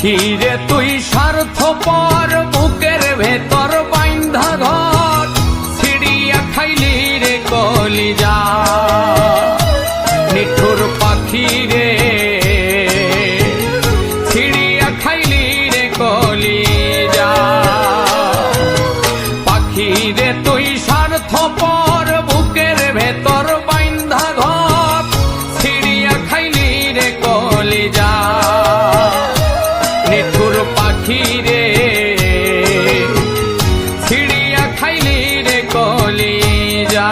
পাখি রে তুই স্বার্থপর বুকের ভেতর বাইন্ধা ঘর ছিড়িয়া খাইলি রে কলিজা নিঠুর পাখি রে ছিড়িয়া খাইলি রে কলিজা পাখি রে তুই স্বার্থপর বুকের ভেতর বাইন্ধা ঘর ছিড়িয়া খাইলি রে কলিজা নিঠুর পাখি রে ছিড়িয়া খাইলি রে কলিজা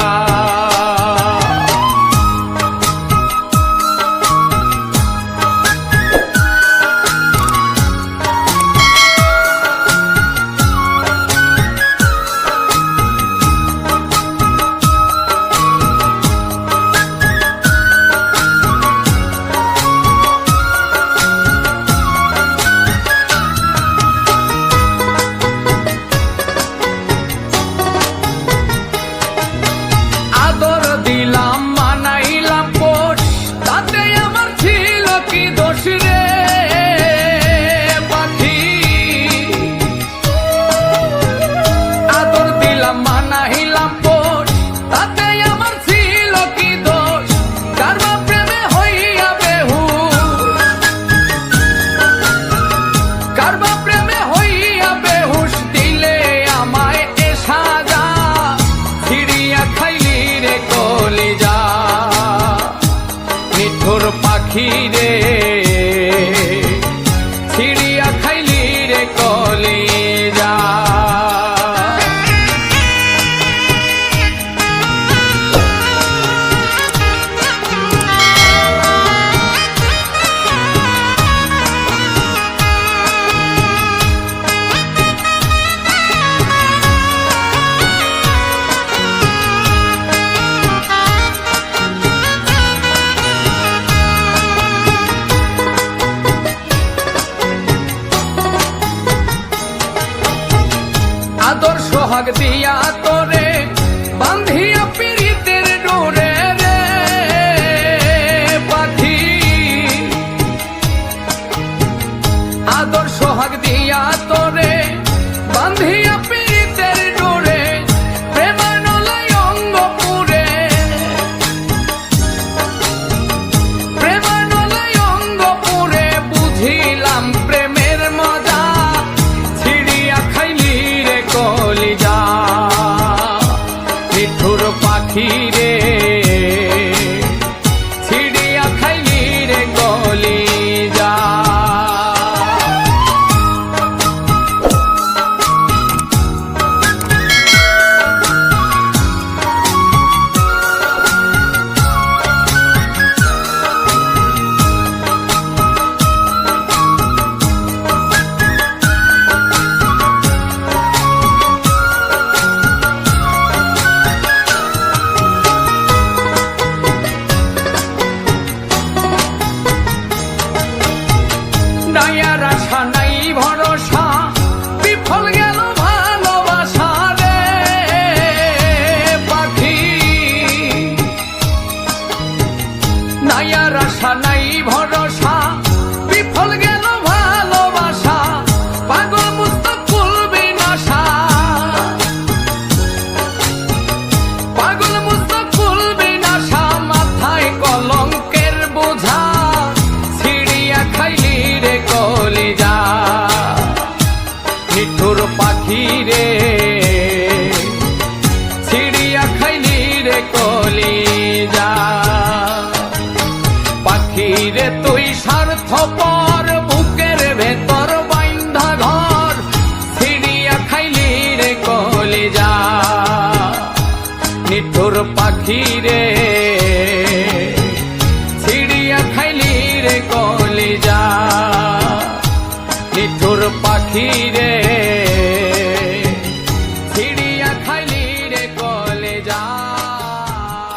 দিলাম মানাইলাম পোষ তাতে আমার ছিল কি দোষ রে পাখি আদর দিলাম মানাইলাম পোষ তাতে আমার ছিল কি দোষ কারবা প্রেমে হইয়া বেহুশ কারবা প্রেমে হইয়া বেহুশ দিলে আমায় এ সাজা ছিড়িয়া খাইলি রে কলিজা নিঠুর পাখি রে ছিড়িয়া খাইলি রে কলিজা আদর সোহাগ দিয়া তোরে বান্ধিয়া পিরিতের ডোরে রে পাখি আদর সোহাগ দিয়া তোরে বান্ধিয়া পিরিতের ডোরে প্রেমানলায় অঙ্গ পুরে প্রেমানলায় অঙ্গ পুরে বুঝিলাম প্রেমের মজা ছিড়িয়া খাইলি রে কলিজা নিঠুর পাখি রে ছিড়িয়া খাইলি রে কলিজা নাইয়ার আশা নাই ভরসা বিফল গেল ভালোবাসা রে পাখি নাইয়ার আশা নাই ভরসা বিফল গেল ভালোবাসা পাগল মুস্তাকুল বিনাশা পাগল মুস্তাকুল বিনাশা মাথায় কলঙ্কের বোঝা ছিড়িয়া খাইলি রে কলিজা নিঠুর পাখি রে ছিড়িয়া খাইলি রে কলিজা পাখি রে তুই স্বার্থপর বুকের ভেতর বাইন্ধা ঘর ছিড়িয়া খাইলি রে কলিজা নিঠুর পাখি রে ছিড়িয়া খাইলি রে কলিজা নিঠুর পাখি